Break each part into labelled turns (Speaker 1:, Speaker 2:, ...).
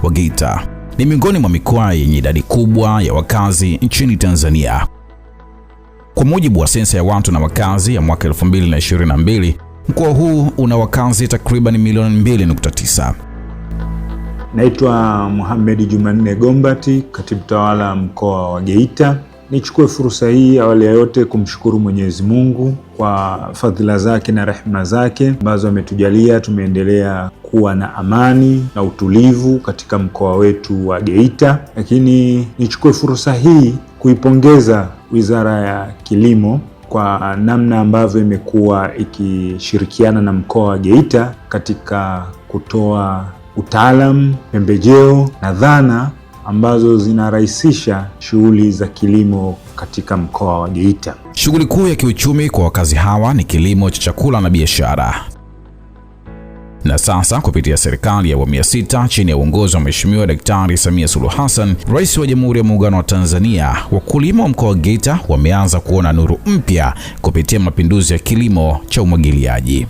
Speaker 1: wa Geita ni miongoni mwa mikoa yenye idadi kubwa ya wakazi nchini Tanzania. Kwa mujibu wa sensa ya watu na wakazi ya mwaka 2022, mkoa huu una wakazi takriban milioni 2.9.
Speaker 2: Naitwa Mohamed Jumanne Gombati, katibu tawala mkoa wa Geita. Nichukue fursa hii awali ya yote kumshukuru Mwenyezi Mungu kwa fadhila zake na rehema zake ambazo ametujalia tumeendelea kuwa na amani na utulivu katika mkoa wetu wa Geita. Lakini nichukue fursa hii kuipongeza Wizara ya Kilimo kwa namna ambavyo imekuwa ikishirikiana na mkoa wa Geita katika kutoa utaalamu, pembejeo na dhana ambazo zinarahisisha shughuli za kilimo katika mkoa wa Geita.
Speaker 1: Shughuli kuu ya kiuchumi kwa wakazi hawa ni kilimo cha chakula na biashara. Na sasa kupitia serikali ya awamu ya 6 chini ya uongozi wa Mheshimiwa Daktari Samia Suluhu Hassan, Rais wa Jamhuri ya Muungano wa Tanzania, wakulima wa mkoa wa Geita wameanza kuona nuru mpya kupitia mapinduzi ya kilimo cha umwagiliaji.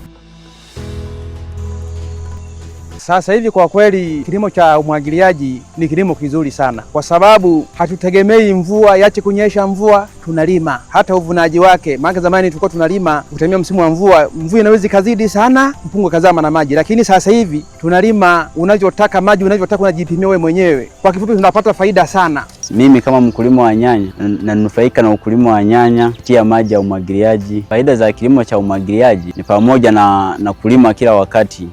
Speaker 3: Sasa hivi kwa kweli kilimo cha umwagiliaji ni kilimo kizuri sana, kwa sababu hatutegemei mvua iache kunyesha, mvua tunalima. Hata uvunaji wake, maana zamani tulikuwa tunalima kutegemea msimu wa mvua, mvua inaweza kazidi sana, mpungo kazama na maji. Lakini sasa hivi tunalima unavyotaka, maji unavyotaka, unajipimia wewe mwenyewe. Kwa kifupi tunapata faida sana.
Speaker 4: Mimi kama mkulima wa nyanya nanufaika na ukulima wa nyanya kupitia maji ya umwagiliaji. Faida za kilimo cha umwagiliaji ni pamoja na kulima kila wakati.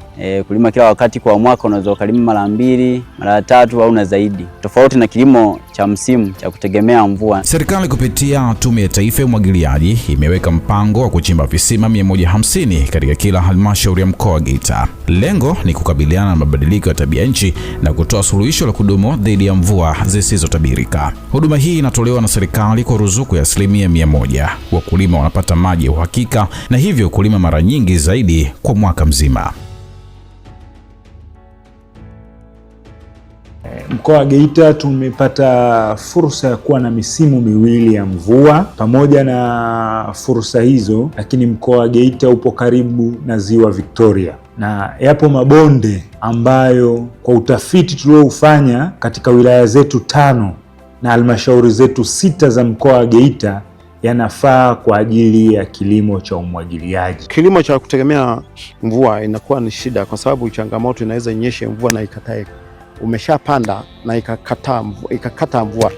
Speaker 4: Kulima kila wakati kwa mwaka unaweza kulima mara 2, mara 3 au na zaidi. Tofauti na kilimo cha msimu cha kutegemea mvua.
Speaker 1: Serikali kupitia Tume ya Taifa ya Umwagiliaji imeweka mpango wa kuchimba visima 150 katika kila halmashauri ya mkoa wa Geita. Lengo ni kukabiliana na mabadiliko ya tabia nchi na kutoa suluhisho la kudumu dhidi ya mvua zisizotabirika. Huduma hii inatolewa na serikali kwa ruzuku ya 100%. Wakulima wanapata maji ya uhakika na hivyo kulima mara nyingi zaidi kwa mwaka mzima.
Speaker 2: Mkoa wa Geita tumepata fursa ya kuwa na misimu miwili ya mvua. Pamoja na fursa hizo, lakini mkoa wa Geita upo karibu na Ziwa Victoria, na yapo mabonde ambayo kwa utafiti tulioufanya katika wilaya zetu 5 na halmashauri zetu 6 za mkoa wa Geita yanafaa kwa ajili ya kilimo cha umwagiliaji.
Speaker 5: Kilimo cha kutegemea mvua inakuwa ni shida, kwa sababu changamoto inaweza inyeshe mvua na ikatae. Umeshapanda na ikakata mvua,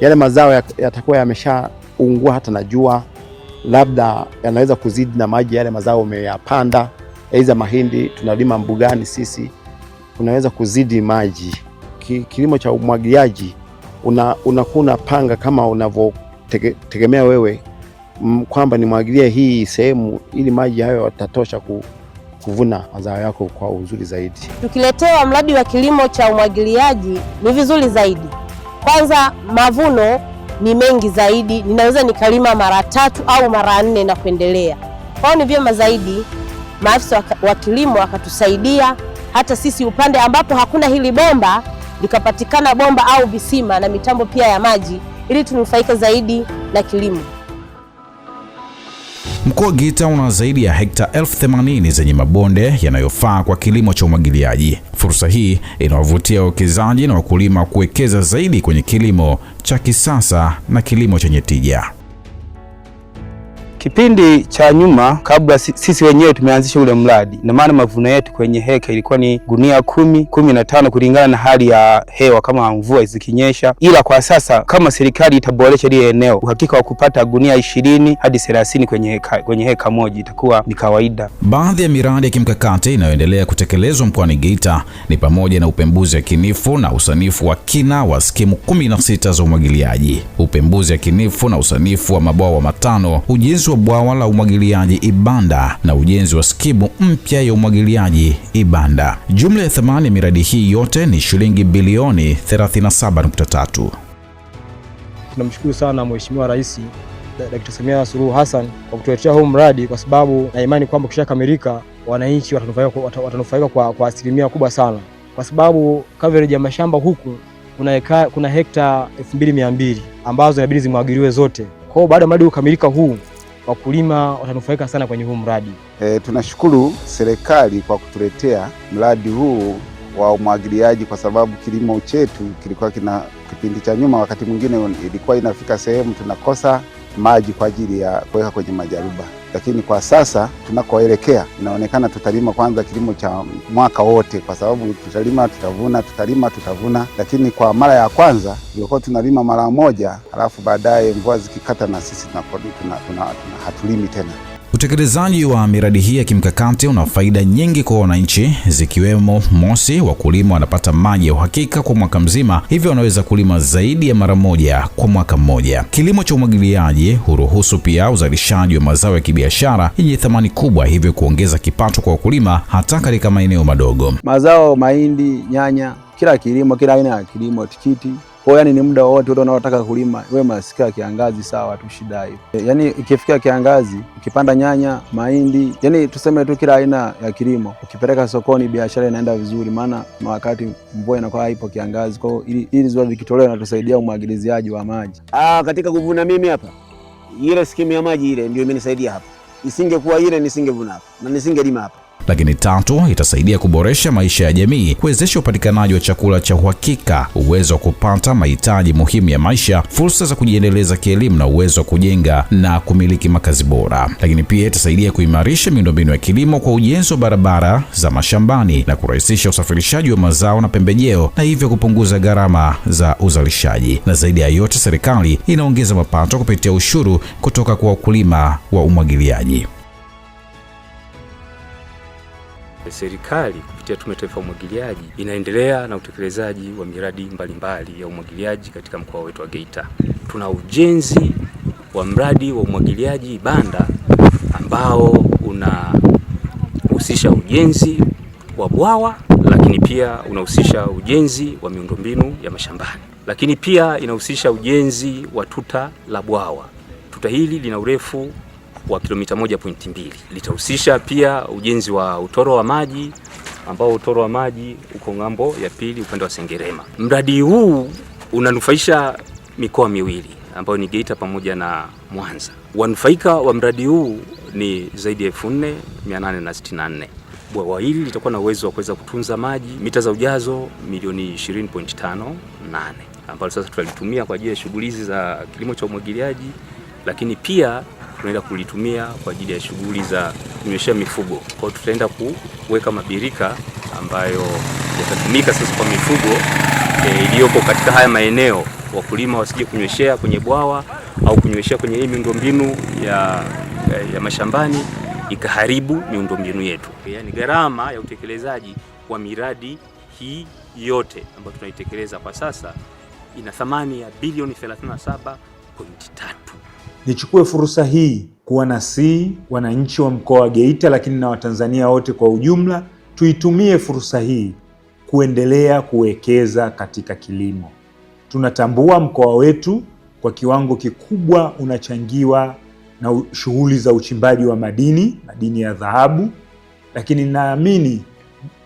Speaker 5: yale mazao yatakuwa yameshaungua hata na jua, labda yanaweza kuzidi na maji yale mazao umeyapanda. Aidha mahindi tunalima mbugani sisi, unaweza kuzidi maji. Kilimo cha umwagiliaji unakuwa unapanga kama unavyotegemea wewe kwamba ni mwagilia hii sehemu ili maji hayo yatatosha kuvuna mazao yako kwa uzuri zaidi.
Speaker 6: Tukiletewa mradi wa kilimo cha umwagiliaji ni vizuri zaidi. Kwanza mavuno ni mengi zaidi, ninaweza nikalima mara 3 au mara 4 na kuendelea. Kwa hiyo ni vyema zaidi maafisa wa kilimo akatusaidia hata sisi upande ambapo hakuna hili bomba, likapatikana bomba au visima na mitambo pia ya maji ili tunufaike zaidi na kilimo.
Speaker 1: Mkoa wa Geita una zaidi ya hekta 80,000 zenye mabonde yanayofaa kwa kilimo cha umwagiliaji. Fursa hii inawavutia wawekezaji na wakulima kuwekeza zaidi kwenye kilimo cha kisasa na kilimo chenye tija.
Speaker 3: Kipindi cha nyuma kabla sisi wenyewe tumeanzisha ule mradi, na maana mavuno yetu kwenye heka ilikuwa ni gunia 10-15 kulingana na hali ya hewa kama mvua zikinyesha. Ila kwa sasa kama serikali itaboresha ile eneo, uhakika wa kupata gunia 20 hadi 30 kwenye heka moja itakuwa ni kawaida.
Speaker 1: Baadhi ya miradi ya kimkakati inayoendelea kutekelezwa mkoani Geita ni pamoja na upembuzi yakinifu na usanifu wa kina wa skimu 16 za umwagiliaji, upembuzi yakinifu na usanifu wa mabwawa 5, ujenzi wa bwawa la umwagiliaji Ibanda na ujenzi wa skimu mpya ya umwagiliaji Ibanda. Jumla ya thamani ya miradi hii yote ni shilingi bilioni 37.3.
Speaker 3: Tunamshukuru sana Mheshimiwa Rais Daktari Samia Suluhu Hassan kwa kutuletea huu mradi, kwa sababu na imani kwamba ukishakamilika wananchi watanufaika kwa asilimia kubwa sana, kwa sababu coverage ya mashamba huku kuna hekta 2200 ambazo inabidi zimwagiliwe zote. Kwa hiyo baada ya mradi kukamilika huu, wakulima watanufaika sana kwenye huu mradi.
Speaker 7: Tunashukuru serikali kwa kutuletea mradi huu wa umwagiliaji, kwa sababu kilimo chetu kilikuwa kipindi cha nyuma, wakati mwingine ilikuwa inafika sehemu tunakosa maji kwa ajili ya kuweka kwenye majaruba, lakini kwa sasa tunakoelekea inaonekana tutalima kwanza kilimo cha mwaka wote, kwa sababu tutalima tutavuna, tutalima tutavuna. Lakini kwa mara ya kwanza ilikuwa tunalima mara moja, halafu baadaye mvua zikikata na sisi hatulimi tena.
Speaker 1: Utekelezaji wa miradi hii ya kimkakati una faida nyingi kwa wananchi, zikiwemo: mosi, wakulima wanapata maji ya uhakika kwa mwaka mzima, hivyo wanaweza kulima zaidi ya mara moja kwa mwaka mmoja. Kilimo cha umwagiliaji huruhusu pia uzalishaji wa mazao ya kibiashara yenye thamani kubwa, hivyo kuongeza kipato kwa wakulima hata katika maeneo madogo.
Speaker 8: Mazao mahindi, nyanya, kila kilimo, kila aina ya kilimo, tikiti. Kwa yani ni muda wote watu wanaotaka kulima, wewe masikia kiangazi sawa tu, shida hiyo. Yani ikifikia kiangazi, ukipanda nyanya, mahindi, yani tuseme tu kila aina ya kilimo, ukipeleka sokoni biashara inaenda vizuri, maana wakati mvua inakuwa haipo kiangazi. Kwa hiyo ili ziwa vikitolewa na tusaidia umwagiliziaji wa maji.
Speaker 9: Katika kuvuna mimi hapa, ile skimu ya maji ile ndio imenisaidia hapa. Isingekuwa ile nisingevuna hapa na nisingelima hapa.
Speaker 1: Lakini tatu, itasaidia kuboresha maisha ya jamii, kuwezesha upatikanaji wa chakula cha uhakika, uwezo wa kupata mahitaji muhimu ya maisha, fursa za kujiendeleza kielimu na uwezo wa kujenga na kumiliki makazi bora. Lakini pia itasaidia kuimarisha miundombinu ya kilimo kwa ujenzi wa barabara za mashambani na kurahisisha usafirishaji wa mazao na pembejeo, na hivyo kupunguza gharama za uzalishaji. Na zaidi ya yote, serikali inaongeza mapato kupitia ushuru kutoka kwa wakulima wa umwagiliaji.
Speaker 10: Serikali kupitia Tume ya Taifa ya Umwagiliaji inaendelea na utekelezaji wa miradi mbalimbali ya umwagiliaji katika mkoa wetu wa Geita. Tuna ujenzi wa mradi wa umwagiliaji Banda ambao unahusisha ujenzi wa bwawa, lakini pia unahusisha ujenzi wa miundombinu ya mashambani, lakini pia inahusisha ujenzi wa tuta la bwawa. Tuta hili lina urefu wa kilomita 1.2. Litahusisha pia ujenzi wa utoro wa maji ambao utoro wa maji uko ng'ambo ya pili upande wa Sengerema. Mradi huu unanufaisha mikoa miwili ambayo ni Geita pamoja na Mwanza. Wanufaika wa mradi huu ni zaidi ya 4864. Bwawa hili litakuwa na uwezo wa kuweza kutunza maji mita za ujazo milioni 20.58 ambalo sasa tutalitumia kwa ajili ya shughuli za kilimo cha umwagiliaji, lakini pia tunaenda kulitumia kwa ajili ya shughuli za kunyweshea mifugo. Kwa hiyo tutaenda kuweka mabirika ambayo yatatumika sasa kwa mifugo iliyoko katika haya maeneo, wakulima wasije kunyweshea kwenye bwawa au kunyweshea kwenye hii miundombinu ya mashambani ikaharibu miundombinu yetu. Yaani gharama ya utekelezaji wa miradi hii yote ambayo tunaitekeleza kwa sasa ina thamani ya bilioni 37.3.
Speaker 2: Nichukue fursa hii kuwanasihi wananchi wa mkoa wa Geita, lakini na Watanzania wote kwa ujumla, tuitumie fursa hii kuendelea kuwekeza katika kilimo. Tunatambua mkoa wetu kwa kiwango kikubwa unachangiwa na shughuli za uchimbaji wa madini ya dhahabu, lakini naamini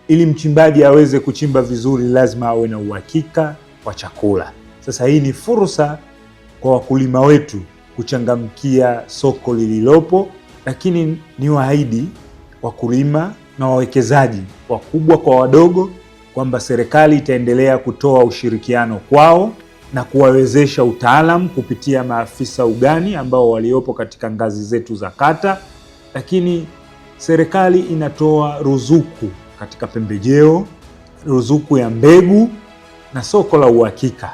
Speaker 2: ili mchimbaji aweze kuchimba vizuri lazima awe na uhakika wa chakula. Sasa hii ni fursa kwa wakulima wetu kuchangamkia soko lililopo, lakini ni waahidi wakulima na wawekezaji wakubwa kwa wadogo kwamba serikali itaendelea kutoa ushirikiano kwao na kuwawezesha utaalamu kupitia maafisa ugani ambao waliopo katika ngazi zetu za kata, lakini serikali inatoa ruzuku katika pembejeo, ruzuku ya mbegu na soko la uhakika.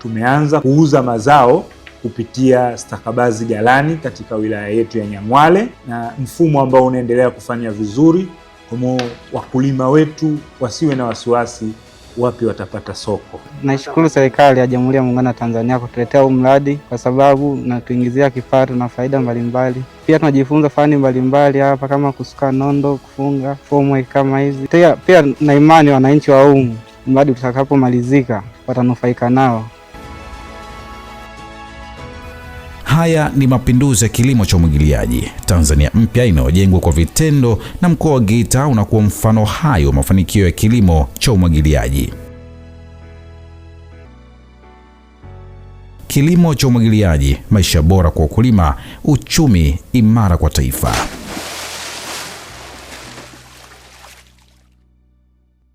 Speaker 2: Tumeanza kuuza mazao kupitia stakabadhi ghalani katika wilaya yetu ya Nyang'hwale, na mfumo ambao unaendelea kufanya vizuri. Kwa wakulima wetu wasiwe na wasiwasi wapi watapata soko.
Speaker 11: Naishukuru serikali ya Jamhuri ya Muungano wa Tanzania kutuletea huu mradi kwa sababu natuingizia kipato na faida mbalimbali. Pia tunajifunza fani mbalimbali hapa kama kusuka nondo, kufunga fomu kama hizi. Pia na imani wananchi wa humu mradi utakapomalizika watanufaika nao.
Speaker 1: Haya ni mapinduzi ya kilimo cha umwagiliaji. Tanzania mpya inayojengwa kwa vitendo, na mkoa wa Geita unakuwa mfano hai wa mafanikio ya kilimo cha umwagiliaji. Kilimo cha umwagiliaji, maisha bora kwa wakulima, uchumi imara kwa taifa.